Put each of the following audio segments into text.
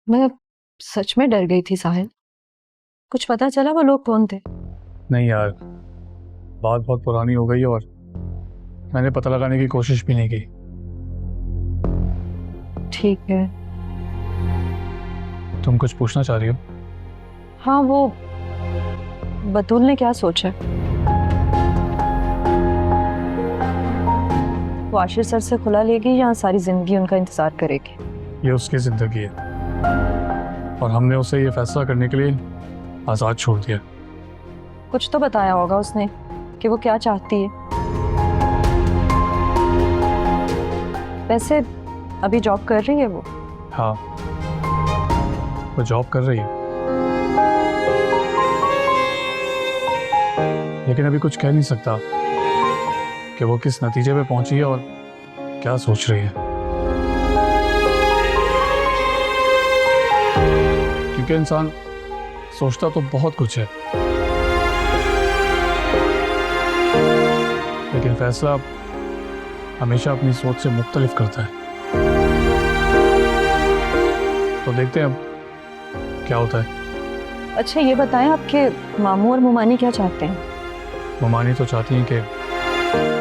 मैं सच में डर गई थी साहिल। कुछ पता चला वो लोग कौन थे? नहीं यार, बात बहुत पुरानी हो गई और मैंने पता लगाने की कोशिश भी नहीं की। ठीक है। तुम कुछ पूछना चाह रही हो? हाँ, वो बतूल ने क्या सोचा? वो आशिर सर से खुला लेगी या सारी जिंदगी उनका इंतजार करेगी? ये उसकी जिंदगी है और हमने उसे ये फैसला करने के लिए आज़ाद छोड़ दिया। कुछ तो बताया होगा उसने कि वो क्या चाहती है। वैसे अभी जॉब कर रही है वो? हाँ, वो जॉब कर रही है, लेकिन अभी कुछ कह नहीं सकता कि वो किस नतीजे पे पहुंची है और क्या सोच रही है, क्योंकि इंसान सोचता तो बहुत कुछ है लेकिन फैसला हमेशा अपनी सोच से मुख्तलिफ करता है। तो देखते हैं अब क्या होता है। अच्छा ये बताएं, आपके मामू और मुमानी क्या चाहते हैं? मुमानी तो चाहती हैं कि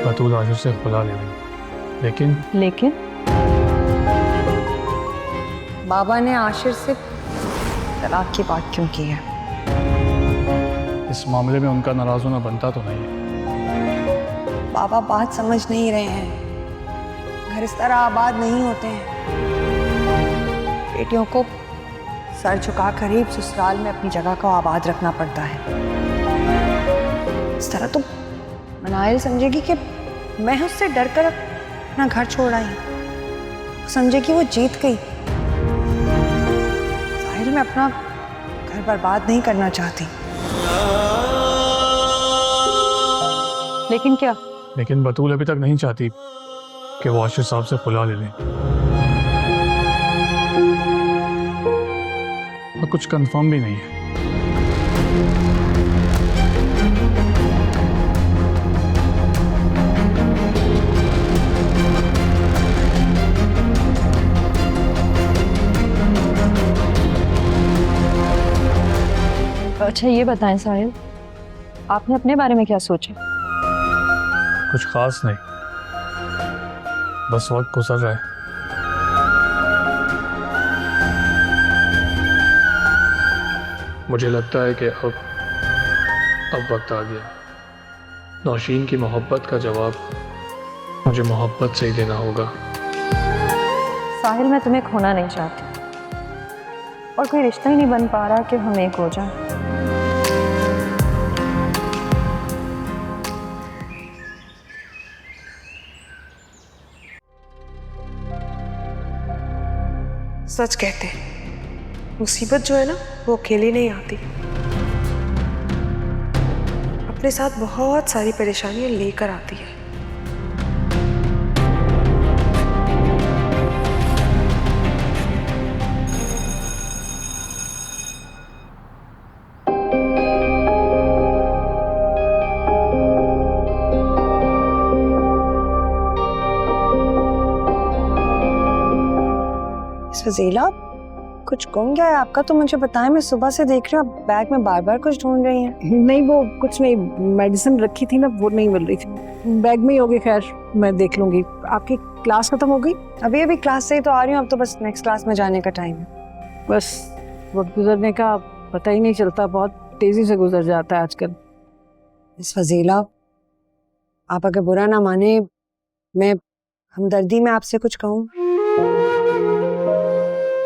बतूल आशिर से खुला ले लें, लेकिन बाबा ने आशिर से तलाक की बात क्यों की है? इस मामले में उनका नाराज होना बनता तो नहीं है। बाबा बात समझ नहीं रहे हैं। घर इस तरह आबाद नहीं होते हैं। बेटियों को सर झुकाकर ही ससुराल में अपनी जगह को आबाद रखना पड़ता है। इस तरह तो मनाइल समझेगी कि मैं उससे डर कर अपना घर छोड़ आई। समझेगी वो जीत गई। जाहिर मैं अपना घर बर्बाद नहीं करना चाहती। लेकिन क्या? लेकिन बतूल अभी तक नहीं चाहती कि वो आशिर साहब से खुला ले लें और कुछ कंफर्म भी नहीं है। अच्छा ये बताएं साहिल, आपने अपने बारे में क्या सोचा? कुछ खास नहीं, बस वक्त गुजर रहा है। मुझे लगता है कि अब वक्त आ गया। नौशीन की मोहब्बत का जवाब मुझे मोहब्बत से ही देना होगा। साहिल मैं तुम्हें खोना नहीं चाहती और कोई रिश्ता ही नहीं बन पा रहा कि हम एक हो जाएं। सच कहते हैं, मुसीबत जो है ना वो अकेली नहीं आती, अपने साथ बहुत सारी परेशानियां लेकर आती है। फजीला, कुछ गुम गया है आपका तो मुझे बताएं। मैं सुबह से देख रही हूँ आप बैग में बार बार कुछ ढूंढ रही हैं। नहीं वो कुछ नहीं, मेडिसिन रखी थी ना वो नहीं मिल रही थी, बैग में ही होगी। खैर मैं देख लूंगी। आपकी क्लास खत्म हो गई? अभी अभी क्लास से ही तो आ रही हूँ, अब तो बस नेक्स्ट क्लास में जाने का टाइम है। बस वक्त गुजरने का पता ही नहीं चलता, बहुत तेजी से गुजर जाता है आजकल। मिस फजीला, आप अगर बुरा ना माने, मैं हमदर्दी में आपसे कुछ कहूँ?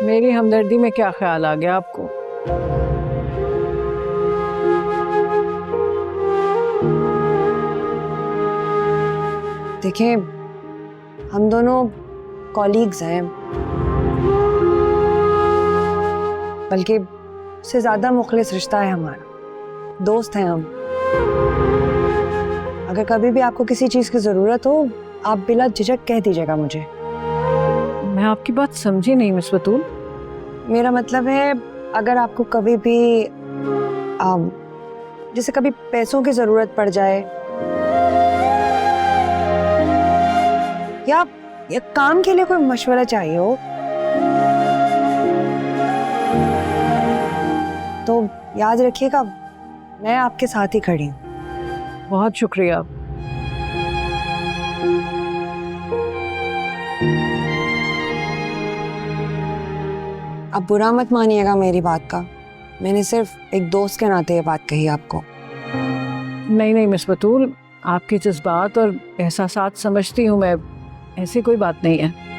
मेरी हमदर्दी में क्या ख्याल आ गया आपको? देखिए, हम दोनों कॉलीग्स हैं, बल्कि उससे ज्यादा मुखलिस रिश्ता है हमारा। दोस्त हैं हम। अगर कभी भी आपको किसी चीज की जरूरत हो, आप बिला झिझक कह दीजिएगा मुझे। मैं आपकी बात समझी नहीं मिस बतूल। मेरा मतलब है, अगर आपको कभी भी जैसे कभी पैसों की जरूरत पड़ जाए या काम के लिए कोई मशवरा चाहिए हो, याद रखिएगा, मैं आपके साथ ही खड़ी हूँ। बहुत शुक्रिया। अब बुरा मत मानिएगा मेरी बात का, मैंने सिर्फ एक दोस्त के नाते ये बात कही आपको। नहीं नहीं मिस बतूल, आपके जज्बात और एहसासात समझती हूँ मैं, ऐसी कोई बात नहीं है।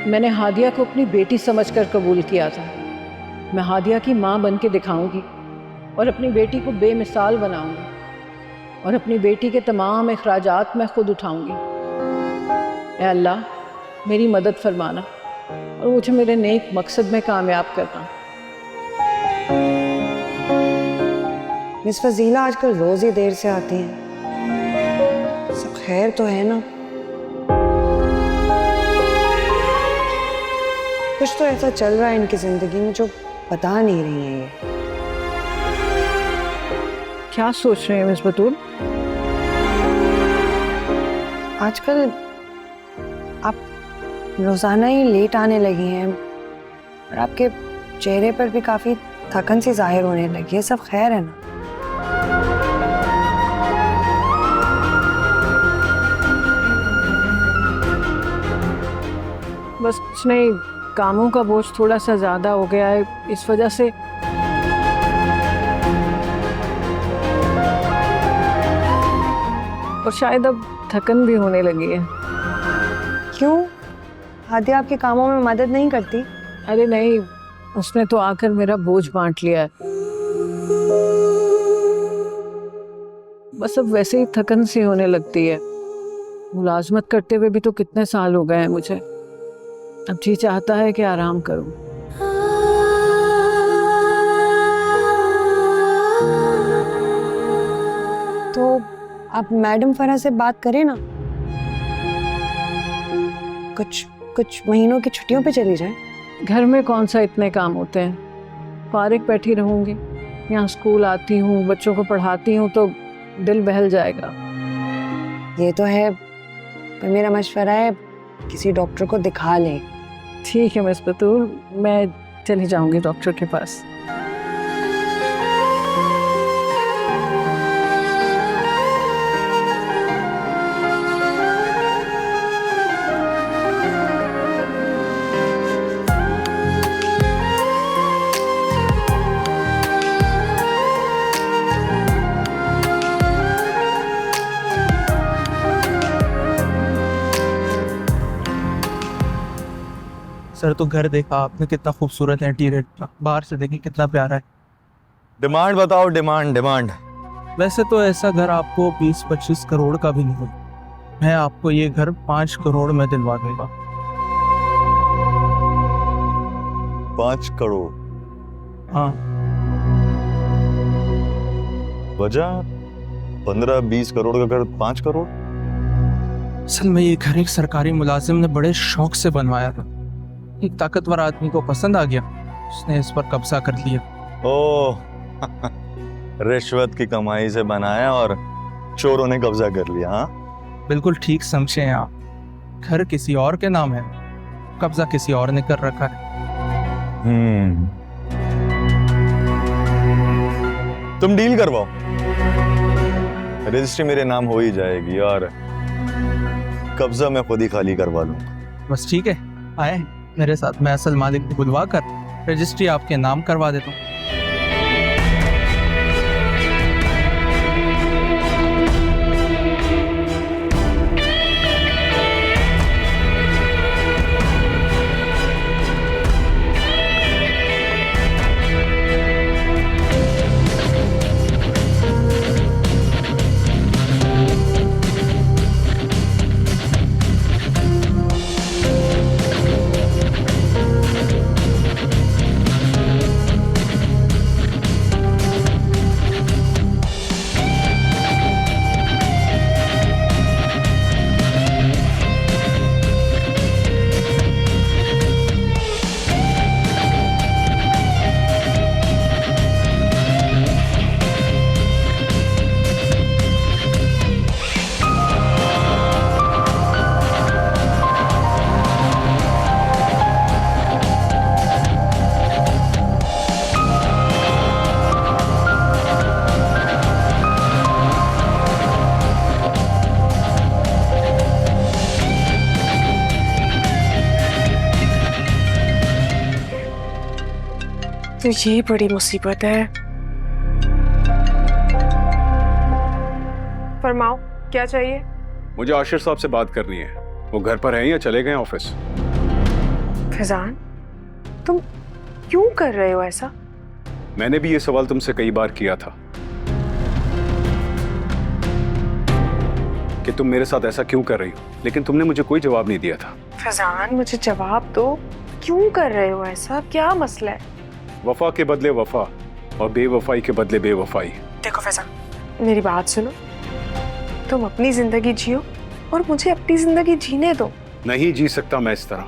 मैंने हादिया को अपनी बेटी समझकर कबूल किया था। मैं हादिया की माँ बन के दिखाऊंगी और अपनी बेटी को बेमिसाल बनाऊंगी और अपनी बेटी के तमाम अखराजात मैं खुद उठाऊंगी। ऐ अल्लाह, मेरी मदद फरमाना और मुझे मेरे नेक मकसद में कामयाब करना। मिस फजीला आजकल रोज ही देर से आती हैं, सब खैर तो है ना? कुछ तो ऐसा चल रहा है इनकी जिंदगी में जो बता नहीं रही है ये। क्या सोच रहे हैं मिस बतूल? आजकल आप रोजाना ही लेट आने लगी हैं और आपके चेहरे पर भी काफी थकन सी जाहिर होने लगी है, सब खैर है ना? बस कुछ नहीं, कामों का बोझ थोड़ा सा ज़्यादा हो गया है, इस वजह से। और शायद अब थकन भी होने लगी है। क्यों? हादिया आपके कामों में मदद नहीं करती? अरे नहीं, उसने तो आकर मेरा बोझ बांट लिया है। बस अब वैसे ही थकन सी होने लगती है। मुलाजमत करते हुए भी तो कितने साल हो गए हैं मुझे। अब जी चाहता है कि आराम करूं। तो आप मैडम फरा से बात करें ना, कुछ महीनों की छुट्टियों पे चली जाए। घर में कौन सा इतने काम होते हैं, फारिग बैठी रहूंगी। यहाँ स्कूल आती हूँ, बच्चों को पढ़ाती हूँ तो दिल बहल जाएगा। ये तो है, पर मेरा मशवरा है किसी डॉक्टर को दिखा लें। ठीक है मिस बतूल, मैं चली जाऊंगी डॉक्टर के पास। सर तो घर देखा आपने, कितना खूबसूरत है इंटीरियर, बाहर से देखिए कितना प्यारा है। डिमांड बताओ, डिमांड डिमांड। वैसे तो ऐसा घर आपको 20-25 करोड़ का भी नहीं, मैं आपको ये घर 5 करोड़ में दिलवा दूंगा। 5 करोड़? हाँ। वजह 15-20 करोड़ का घर 5 करोड़? असल में ये घर एक सरकारी मुलाजिम ने बड़े शौक से बनवाया था। एक ताकतवर आदमी को पसंद आ गया, उसने इस पर कब्जा कर लिया। ओह रिश्वत की कमाई से बनाया और चोरों ने कब्जा कर लिया। हाँ बिल्कुल ठीक समझे हैं आप। घर किसी और के नाम है, कब्जा किसी और ने कर रखा है। तुम डील करवाओ, रजिस्ट्री मेरे नाम हो ही जाएगी और कब्जा मैं खुद ही खाली करवा लूंगा। बस ठीक है, आए मेरे साथ, मैं असल मालिक को बुलवा कर रजिस्ट्री आपके नाम करवा देता हूँ। तो ये बड़ी मुसीबत है। फरमाओ, क्या चाहिए? मुझे आशिर साहब से बात करनी है। वो घर पर हैं या चले गए ऑफिस? फैजान, तुम क्यों कर रहे हो ऐसा? मैंने भी ये सवाल तुमसे कई बार किया था कि तुम मेरे साथ ऐसा क्यों कर रही हो, लेकिन तुमने मुझे कोई जवाब नहीं दिया था। फैजान, मुझे जवाब दो, क्यों कर रहे हो ऐसा? क्या मसला है? वफा के बदले वफा और बेवफाई के बदले बेवफाई। देखो फैजान, मेरी बात सुनो। तुम अपनी जिंदगी जियो और मुझे अपनी जिंदगी जीने दो। नहीं जी सकता मैं इस तरह।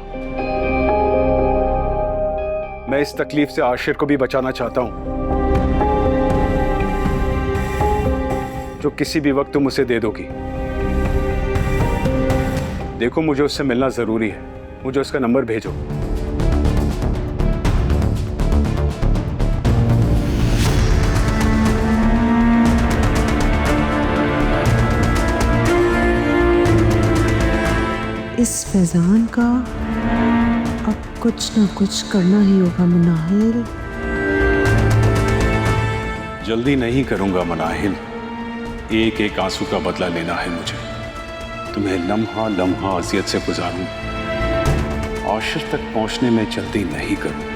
मैं इस तकलीफ से आशिर को भी बचाना चाहता हूं जो किसी भी वक्त तुम उसे दे दोगी। देखो, मुझे उससे मिलना जरूरी है। मुझे उसका नंबर भेजो। इस फैजान का अब कुछ ना कुछ करना ही होगा मनाहिल। जल्दी नहीं करूंगा मनाहिल, एक एक आंसू का बदला लेना है मुझे। तुम्हें लम्हा लम्हा अजियत से गुजारूं, आशिर तक पहुंचने में जल्दी नहीं करूं।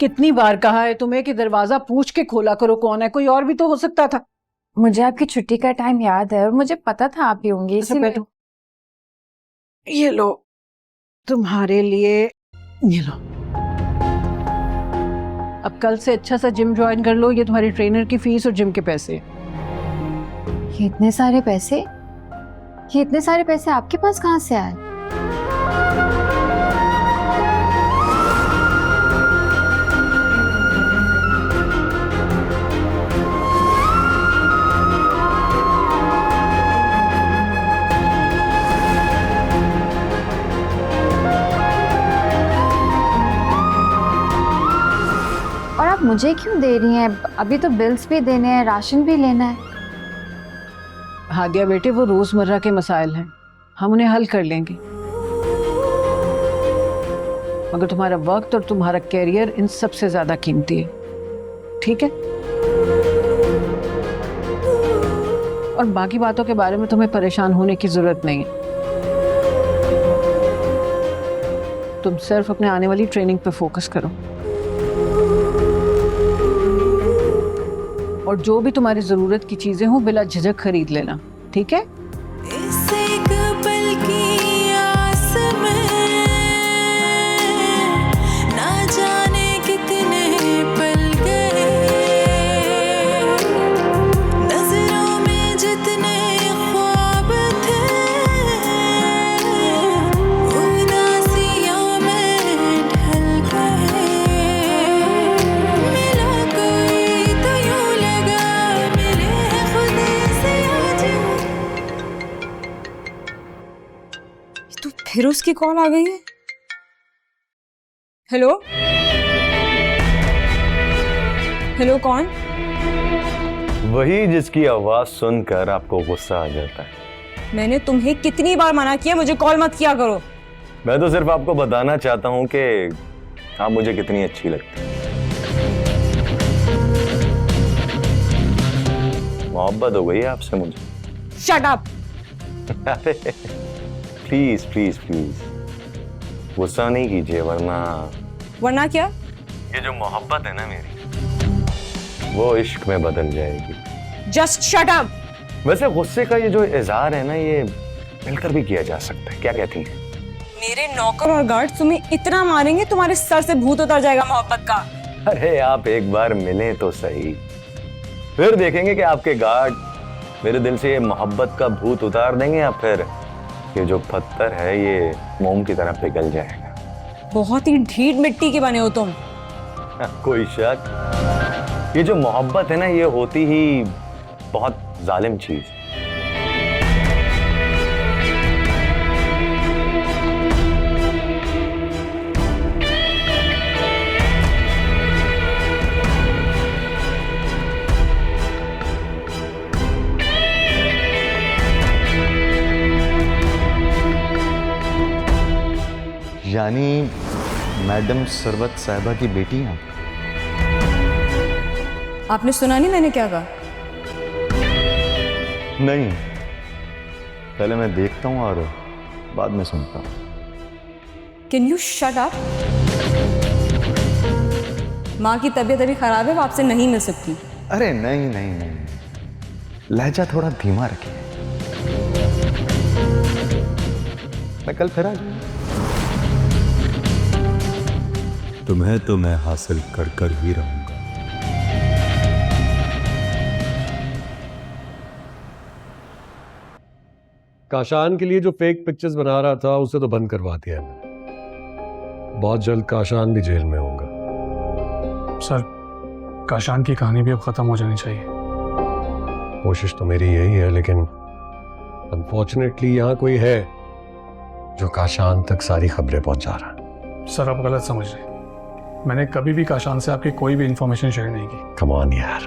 कितनी बार कहा है तुम्हें कि दरवाजा पूछ के खोला करो कौन है, कोई और भी तो हो सकता था। मुझे आपकी छुट्टी का टाइम याद है और मुझे पता था आप ही होंगी, इसीलिए। ये लो तुम्हारे लिए, ये लो। अब कल से अच्छा सा जिम ज्वाइन कर लो। ये तुम्हारी ट्रेनर की फीस और जिम के पैसे। ये इतने सारे पैसे, ये इतने सारे पैसे आपके पास कहाँ से आए? मुझे क्यों दे रही हैं? अभी तो बिल्स भी देने हैं, राशन भी लेना है। हादिया बेटे, वो रोजमर्रा के मसाइल हैं, हम उन्हें हल कर लेंगे। मगर तुम्हारा वक्त और तुम्हारा कैरियर इन सबसे ज्यादा कीमती है, ठीक है? और बाकी बातों के बारे में तुम्हें परेशान होने की जरूरत नहीं है। तुम सिर्फ अपने आने वाली ट्रेनिंग पे फोकस करो और जो भी तुम्हारी जरूरत की चीजें हो बिला झिझक खरीद लेना, ठीक है? फिर उसकी कॉल आ गई है। हेलो हेलो, कौन? वही जिसकी आवाज सुनकर आपको गुस्सा आ जाता है। मैंने तुम्हें कितनी बार मना किया मुझे कॉल मत किया करो। मैं तो सिर्फ आपको बताना चाहता हूं कि आप मुझे कितनी अच्छी लगती हैं। मोहब्बत हो गई है आपसे मुझे। Shut up. अरे प्लीज प्लीज प्लीज गुस्सा नहीं कीजिए, वरना क्या? ये जो मोहब्बत है ना मेरी, वो इश्क में बदल जाएगी। Just shut up. वैसे गुस्से का ये जो इजहार है ना, ये मिलकर भी किया जा सकता है, क्या कहती हैं? मेरे नौकर और गार्ड तुम्हें इतना मारेंगे तुम्हारे सर से भूत उतर जाएगा मोहब्बत का। अरे आप एक बार मिले तो सही, फिर देखेंगे कि आपके गार्ड मेरे दिल से ये मोहब्बत का भूत उतार देंगे या फिर ये जो पत्थर है ये मोम की तरह पिघल जाएगा। बहुत ही ढीठ मिट्टी के बने हो तुम। कोई शक, ये जो मोहब्बत है ना, ये होती ही बहुत जालिम चीज। यानी मैडम सरवत साहिबा की बेटी हैं? आपने सुना नहीं मैंने क्या कहा? नहीं, पहले मैं देखता हूँ और बाद में सुनता हूँ। Can you shut up? माँ की तबीयत अभी खराब है, वो आपसे नहीं मिल सकती। अरे नहीं नहीं नहीं, लहजा थोड़ा धीमा रखिए। मैं कल फिर आ जाऊंगा। तुम्हें तो मैं हासिल कर कर ही रहूंगा। काशान के लिए जो फेक पिक्चर्स बना रहा था उसे तो बंद करवा दिया है मैंने। बहुत जल्द काशान भी जेल में होगा। सर, काशान की कहानी भी अब खत्म हो जानी चाहिए। कोशिश तो मेरी यही है, लेकिन अनफॉर्चुनेटली यहाँ कोई है जो काशान तक सारी खबरें पहुंचा रहा है। सर, आप गलत समझ रहे हैं। मैंने कभी भी काशान से आपकी कोई भी इंफॉर्मेशन शेयर नहीं की। कम ऑन यार,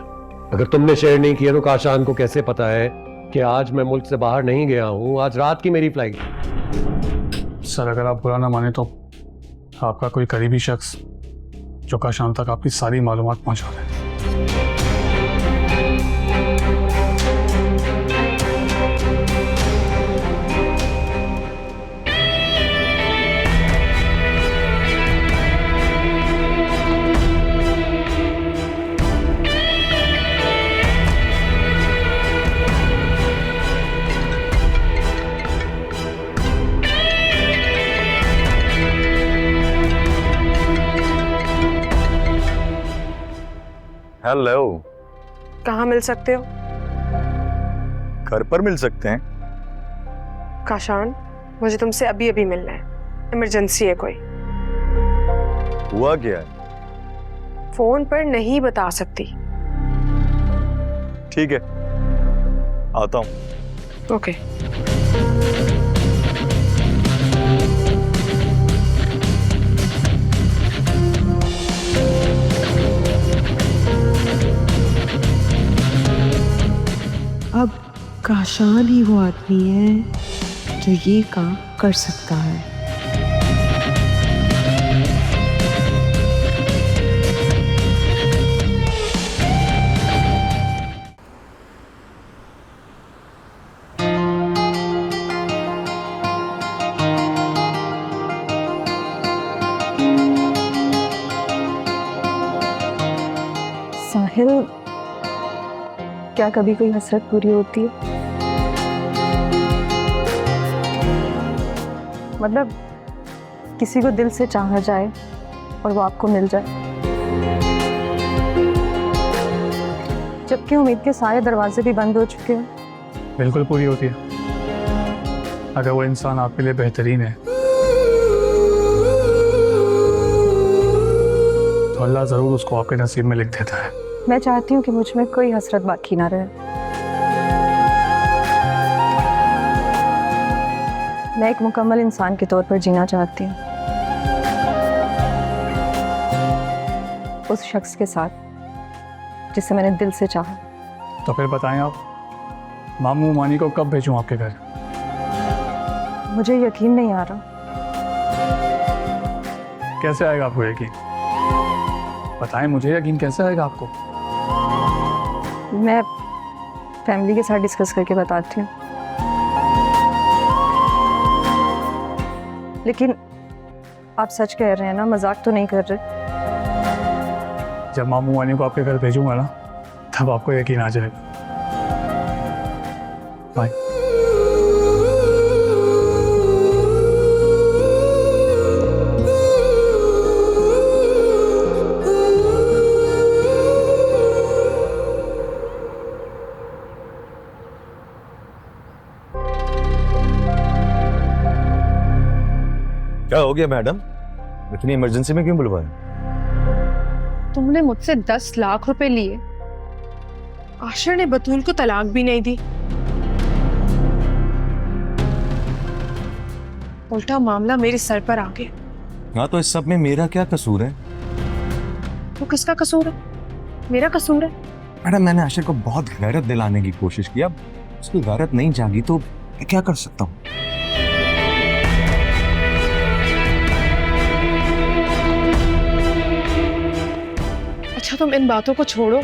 अगर तुमने शेयर नहीं किया तो काशान को कैसे पता है कि आज मैं मुल्क से बाहर नहीं गया हूँ? आज रात की मेरी फ्लाइट। सर, अगर आप बुरा ना माने तो आपका कोई करीबी शख्स जो काशान तक आपकी सारी मालूमात पहुंचा रहा है। हेलो, कहाँ मिल सकते हो? घर पर मिल सकते हैं। काशान, मुझे तुमसे अभी अभी मिलना है, इमरजेंसी है कोई। हुआ क्या है? फोन पर नहीं बता सकती। ठीक है, आता हूँ। ओके। अब काशान ही वो आदमी है जो ये काम कर सकता है। साहिल, क्या कभी कोई हसरत पूरी होती है? मतलब किसी को दिल से चाहा जाए और वो आपको मिल जाए, जबकि उम्मीद के सारे दरवाजे भी बंद हो चुके हैं। बिल्कुल पूरी होती है, अगर वो इंसान आपके लिए बेहतरीन है तो अल्लाह ज़रूर उसको आपके नसीब में लिख देता है। मैं चाहती हूँ कि मुझ में कोई हसरत बाकी ना रहे। मैं एक मुकम्मल इंसान के तौर पर जीना चाहती हूँ, उस शख्स के साथ जिसे मैंने दिल से चाहा। तो फिर बताएं आप, मामू मानी को कब भेजूं आपके घर? मुझे यकीन नहीं आ रहा। कैसे आएगा आपको यकीन? बताएं मुझे, यकीन कैसे आएगा आपको? मैं फैमिली के साथ डिस्कस करके बताती हूँ, लेकिन आप सच कह रहे हैं ना, मजाक तो नहीं कर रहे? जब मामू मानी को आपके घर भेजूंगा ना, तब आपको यकीन आ जाएगा। बाय। क्या हो गया मैडम? इतनी इमरजेंसी में क्यों बुलवाया? तुमने मुझसे 10 लाख रुपए लिए, आशिर ने बतूल को तलाक भी नहीं दी, उल्टा मामला मेरे सर पर आ गया। हाँ, तो इस सब में मेरा क्या कसूर है? तो किसका कसूर है? मेरा कसूर है। मैडम, मैंने आशिर को बहुत गैरत दिलाने की कोशिश की, अब उसकी गैरत नहीं जागी तो मैं क्या कर सकता हूँ? अच्छा तुम इन बातों को छोड़ो,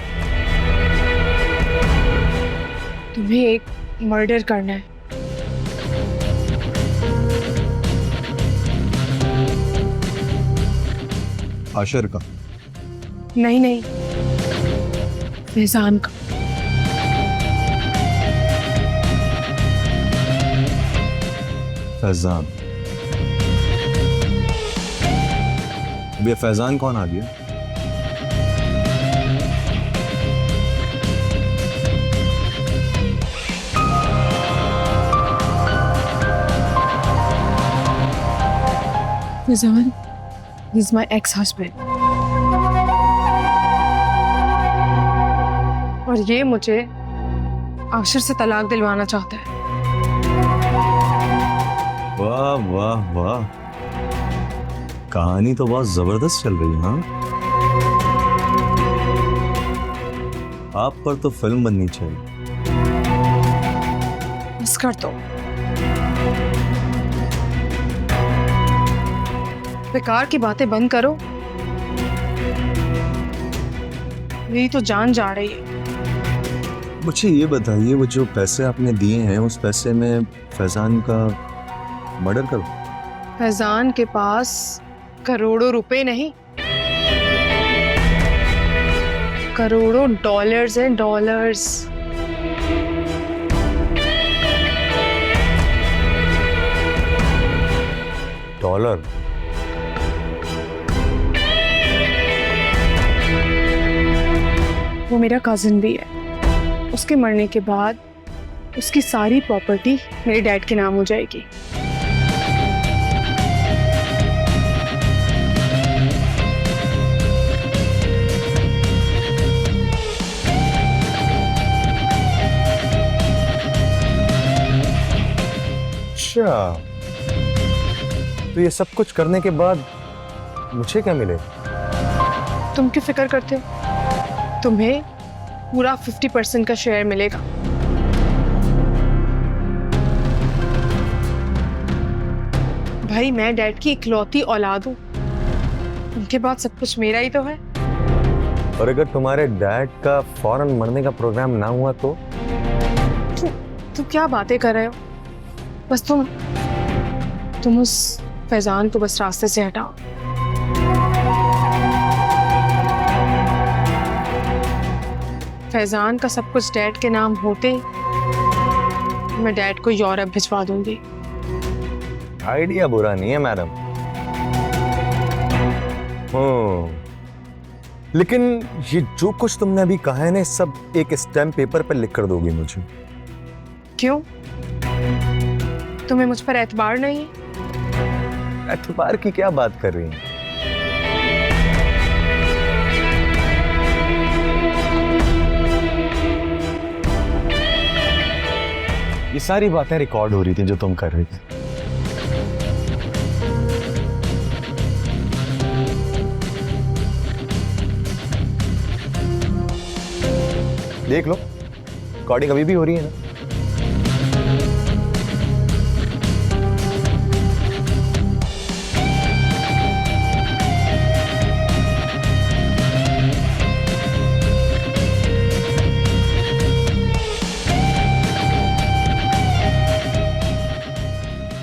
तुम्हें एक मर्डर करना है। आशिर का? नहीं नहीं, फैजान का। फैजान? अब ये फैजान कौन आ गया? Faizan, he is my ex-husband. और ये मुझे आशिर से तलाक दिलवाना चाहता है। वाह वाह वाह, कहानी तो बहुत जबरदस्त चल रही है। हाँ, आप पर तो फिल्म बननी चाहिए। बस कर दो, बेकार की बातें बंद करो, मेरी तो जान जा रही है। मुझे ये बताइए, वो जो पैसे आपने दिए हैं उस पैसे में फैजान का मर्डर करो? फैजान के पास करोड़ों रुपए नहीं, करोड़ों डॉलर्स हैं, डॉलर्स। डॉलर? वो मेरा कजिन भी है। उसके मरने के बाद उसकी सारी प्रॉपर्टी मेरे डैड के नाम हो जाएगी। अच्छा, तो ये सब कुछ करने के बाद मुझे क्या मिले? तुम क्यों फिक्र करते हो? तुम्हें पूरा 50% का शेयर मिलेगा। भाई मैं डैड की इकलौती औलाद हूँ, उनके बाद सब कुछ मेरा ही तो है। और अगर तुम्हारे डैड का फौरन मरने का प्रोग्राम ना हुआ तो? तुम क्या बातें कर रहे हो? बस तुम उस फैजान को बस रास्ते से हटाओ। फैजान का सब कुछ डैड के नाम होते मैं डैड को यूरोप भिजवा दूंगी। आइडिया बुरा नहीं है मैडम, लेकिन ये जो कुछ तुमने अभी कहा है ना, सब एक स्टैम्प पेपर पर लिख कर दोगी मुझे? क्यों? तुम्हें मुझ पर एतबार नहीं है? एतबार की क्या बात कर रही हैं? ये सारी बातें रिकॉर्ड हो रही थी जो तुम कर रही थी। देख लो, रिकॉर्डिंग अभी भी हो रही है ना।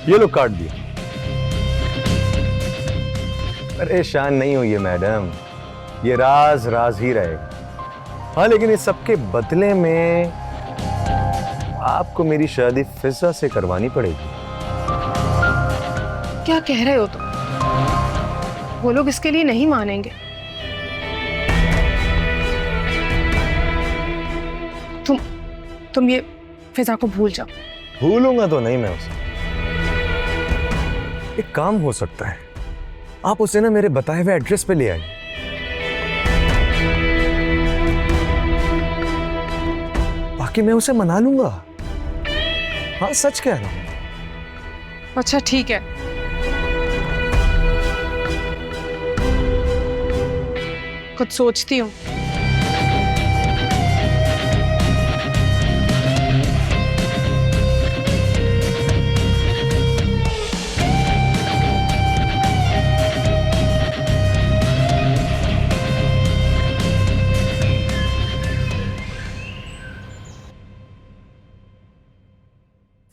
ये लो काट दिया। परेशान नहीं हुई है मैडम, ये राज राज ही रहेगा। हाँ, लेकिन इस सबके बदले में आपको मेरी शादी फिजा से करवानी पड़ेगी। क्या कह रहे हो तुम? वो लोग इसके लिए नहीं मानेंगे। तुम ये फिजा को भूल जाओ। भूलूंगा तो नहीं मैं उसे। एक काम हो सकता है, आप उसे ना मेरे बताए हुए एड्रेस पे ले आइए। बाकी मैं उसे मना लूंगा। हाँ, सच कह रहा हूं। अच्छा ठीक है, कुछ सोचती हूँ।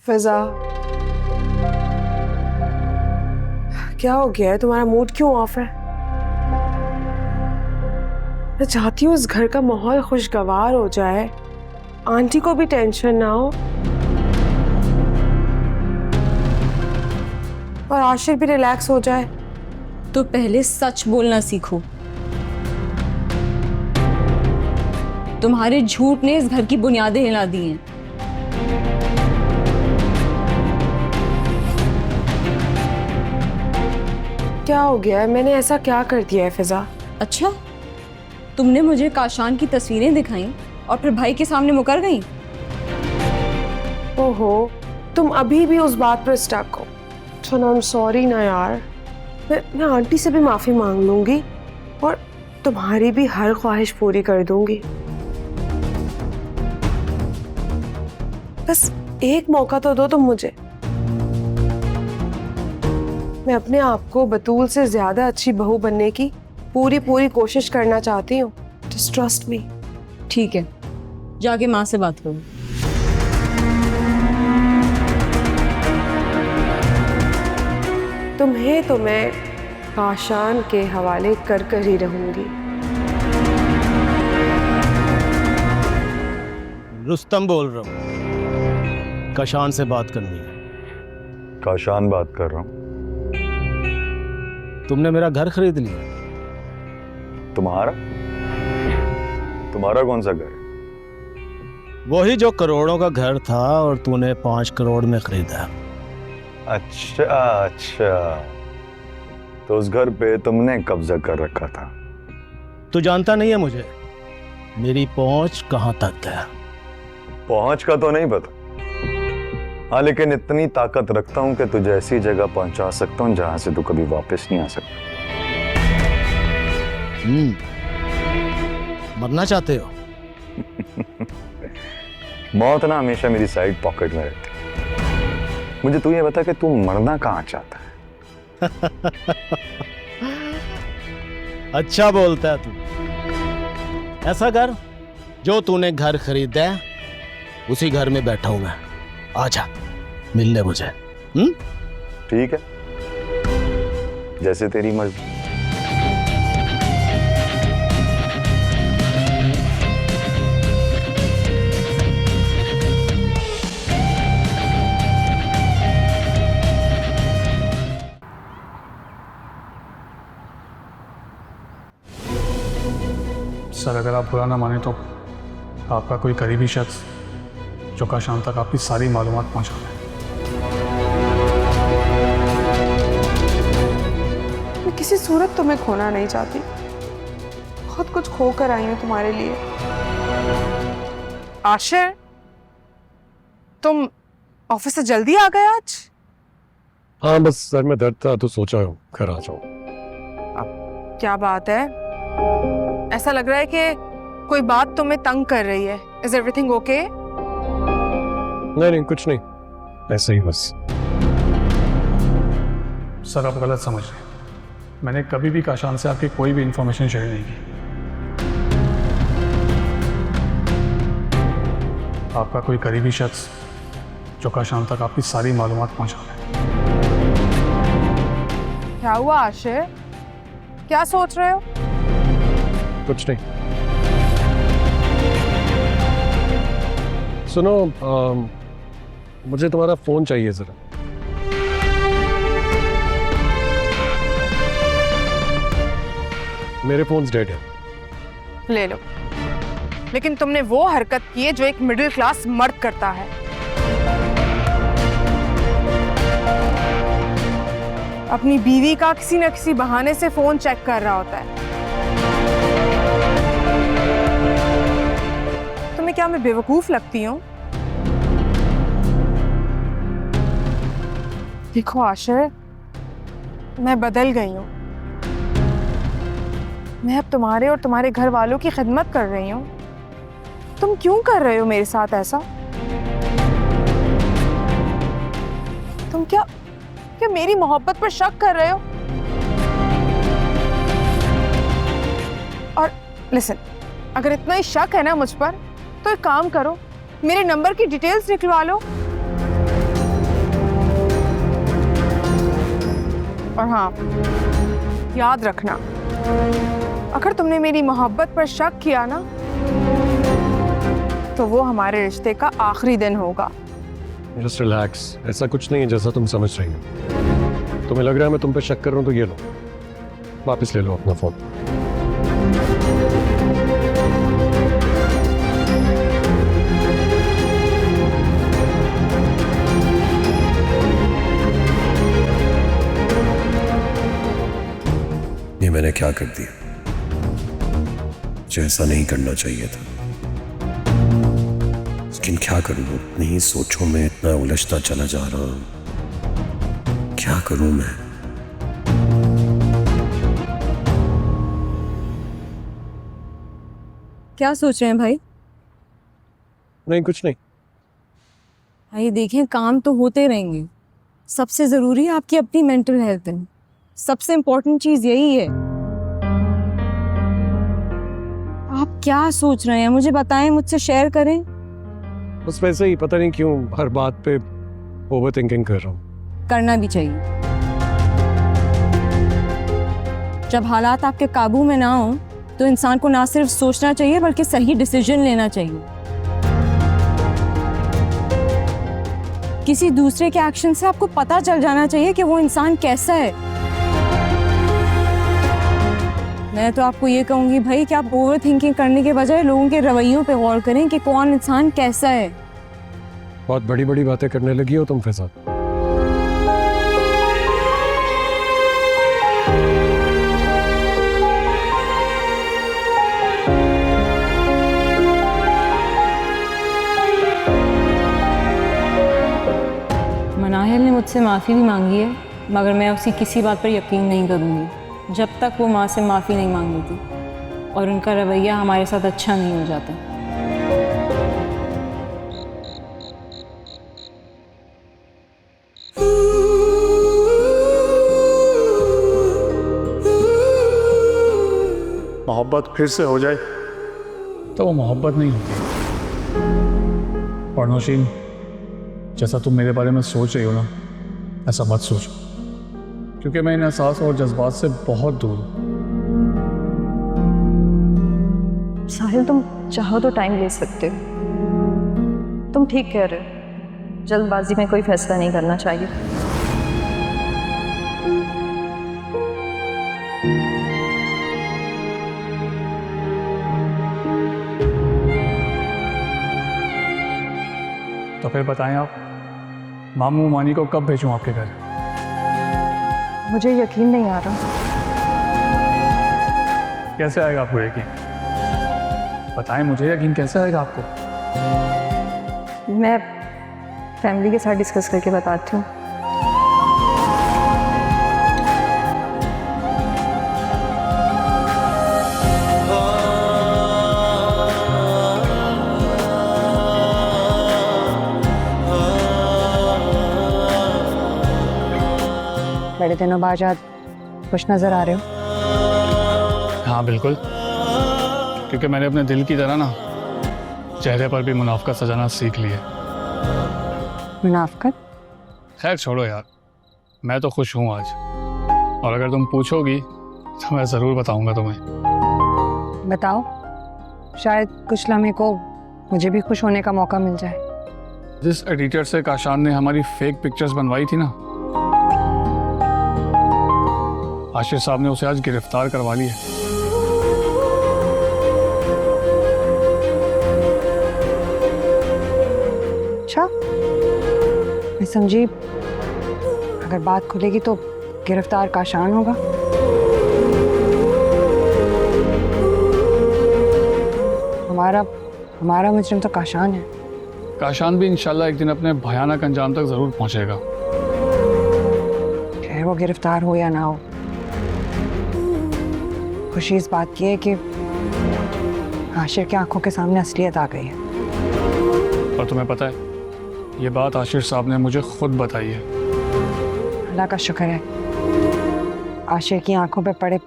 फिजा, क्या हो गया है? तुम्हारा मूड क्यों ऑफ है? मैं चाहती हूँ इस घर का माहौल खुशगवार हो जाए, आंटी को भी टेंशन ना हो और आशिर भी रिलैक्स हो जाए। तो पहले सच बोलना सीखो। तुम्हारे झूठ ने इस घर की बुनियादें हिला दी हैं। क्या हो गया है? मैंने ऐसा क्या कर दिया है फिजा? अच्छा, तुमने मुझे काशान की तस्वीरें दिखाई और फिर भाई के सामने मुकर गई। ओहो, तुम अभी भी उस बात पर स्टक हो। चलो, आई एम सॉरी ना यार। मैं आंटी से भी माफी मांग लूंगी और तुम्हारी भी हर ख्वाहिश पूरी कर दूंगी। बस एक मौका तो दो तुम मुझे। मैं अपने आप को बतूल से ज्यादा अच्छी बहू बनने की पूरी कोशिश करना चाहती हूँ। Just trust me. ठीक है, जाके माँ से बात करो। तुम्हें तो मैं काशान के हवाले कर ही रहूंगी। रुस्तम बोल रहा हूँ, काशान से बात करनी है। काशान बात कर रहा हूँ। तुमने मेरा घर खरीद लिया। तुम्हारा? तुम्हारा कौन सा घर? वही जो करोड़ों का घर था और तूने 5 करोड़ में खरीदा। अच्छा, तो उस घर पे तुमने कब्जा कर रखा था। तू जानता नहीं है मुझे, मेरी पहुंच कहां तक है। पहुंच का तो नहीं पता, हाँ, लेकिन इतनी ताकत रखता हूं कि तुझे ऐसी जगह पहुंचा सकता हूं जहां से तू कभी वापस नहीं आ सकता। मरना चाहते हो? मौत ना हमेशा मेरी साइड पॉकेट में रहती। मुझे तू ये बता कि तू मरना कहाँ चाहता है? अच्छा बोलता है तू। ऐसा कर, जो तूने घर खरीदा है उसी घर में बैठा हूं मैं। आजा मिलने मुझे। ठीक है, जैसे तेरी मर्जी। सर, अगर आप बुरा ना माने तो आपका कोई करीबी शख्स जो काशान तक आपकी सारी मालूमात पहुंचा दे। मैं किसी सूरत तुम्हें खोना नहीं चाहती। बहुत कुछ खो कर आई हूं तुम्हारे लिए। आशिर, तुम ऑफिस से जल्दी आ गए आज? हाँ, बस सर में दर्द था तो सोचा घर आ जाऊं। क्या बात है? ऐसा लग रहा है कि कोई बात तुम्हें तंग कर रही है। Is everything okay? नहीं, कुछ नहीं, ऐसे ही बस। सर, आप गलत समझ रहे हैं। मैंने कभी भी काशान से आपकी कोई भी इंफॉर्मेशन शेयर नहीं की। आपका कोई करीबी शख्स जो काशान तक आपकी सारी मालूमात पहुंचा दे। क्या हुआ आशिर? क्या सोच रहे हो? कुछ नहीं। सुनो, मुझे तुम्हारा फोन चाहिए जरा। मेरे फोन्स डेड है। ले लो। लेकिन तुमने वो हरकत की है जो एक मिडिल क्लास मर्द करता है। अपनी बीवी का किसी न किसी बहाने से फोन चेक कर रहा होता है। तुम्हें क्या मैं बेवकूफ लगती हूँ? देखो आशिर, मैं बदल गई हूँ। मैं अब तुम्हारे और तुम्हारे घर वालों की खिदमत कर रही हूँ। तुम क्यों कर रहे हो मेरे साथ ऐसा? तुम क्या मेरी मोहब्बत पर शक कर रहे हो? और लिसन, अगर इतना ही शक है ना मुझ पर, तो एक काम करो, मेरे नंबर की डिटेल्स निकलवा लो। और हाँ, याद रखना, अगर तुमने मेरी मोहब्बत पर शक किया ना, तो वो हमारे रिश्ते का आखिरी दिन होगा। जस्ट रिलैक्स, ऐसा कुछ नहीं है जैसा तुम समझ रही हो। तुम्हें लग रहा है मैं तुम पे शक कर रहा हूँ तो ये लो, वापस ले लो अपना फोन। ये मैंने क्या कर दिया? मुझे ऐसा नहीं करना चाहिए था, लेकिन क्या करूं, अपनी ही सोचों में इतना उलझता चला जा रहा हूं। क्या करूं मैं? क्या सोच रहे हैं भाई? नहीं, कुछ नहीं। भाई देखें, काम तो होते रहेंगे, सबसे ज़रूरी है आपकी अपनी मेंटल हेल्थ है। सबसे इम्पोर्टेंट चीज़ यही है। आप क्या सोच रहे हैं मुझे बताएं, मुझसे शेयर करें। बस वैसे ही, पता नहीं क्यों हर बात पे ओवर थिंकिंग कर रहा हूँ। करना भी चाहिए। जब हालात आपके काबू में ना हो तो इंसान को ना सिर्फ सोचना चाहिए बल्कि सही डिसीजन लेना चाहिए। किसी दूसरे के एक्शन से आपको पता चल जाना चाहिए कि वो इंसान कैसा है। मैं तो आपको ये कहूंगी भाई कि आप ओवर थिंकिंग करने के बजाय लोगों के रवैयों पे गौर करें कि कौन इंसान कैसा है। बहुत बड़ी बड़ी बातें करने लगी हो तुम फैसल। मनाहिल ने मुझसे माफ़ी भी मांगी है, मगर मैं उसकी किसी बात पर यकीन नहीं करूँगी जब तक वो माँ से माफ़ी नहीं मांग लेती और उनका रवैया हमारे साथ अच्छा नहीं हो जाता। मोहब्बत फिर से हो जाए तो वो मोहब्बत नहीं होती। और नौशीन, जैसा तुम मेरे बारे में सोच रही हो ना, ऐसा मत सोचो, क्योंकि मैं इन एहसास और जज्बात से बहुत दूर हूँ। साहिल, तुम चाहो तो टाइम ले सकते हो। तुम ठीक कह रहे हो, जल्दबाजी में कोई फैसला नहीं करना चाहिए। तो फिर बताएं आप, मामू मानी को कब भेजूं आपके घर? मुझे यकीन नहीं आ रहा। कैसे आएगा आपको यकीन? बताएं मुझे, यकीन कैसे आएगा आपको? मैं फैमिली के साथ डिस्कस करके बताती हूँ। बड़े दिनों बाद आज खुश नजर आ रहे हो। हाँ बिल्कुल, क्योंकि मैंने अपने दिल की तरह ना चेहरे पर भी मुनाफकत सजाना सीख ली है। मुनाफकत? खैर छोड़ो यार, मैं तो खुश हूँ आज, और अगर तुम पूछोगी तो मैं ज़रूर बताऊंगा तुम्हें। बताओ, शायद कुछ लम्हे को मुझे भी खुश होने का मौका मिल जाए। जिस एडिटर से काशान ने हमारी फेक पिक्चर्स बनवाई थी ना, आशिर साहब ने उसे आज गिरफ्तार करवा लिया। अच्छा, मैं समझी अगर बात खुलेगी तो गिरफ्तार काशान होगा। हमारा मुजरिम तो काशान है। काशान भी इंशाल्लाह एक दिन अपने भयानक अंजाम तक जरूर पहुंचेगा, चाहे वो गिरफ्तार हो या ना हो। खुशी इस बात की है कि आशिर की आंखों के सामने असलियत आ गई है। और तुम्हें पता है, ये बात आशिर साहब ने मुझे खुद बताई है। अल्लाह का शुक्र है, आशिर की आंखों पे पड़े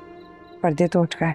पर्दे तो उठ गए।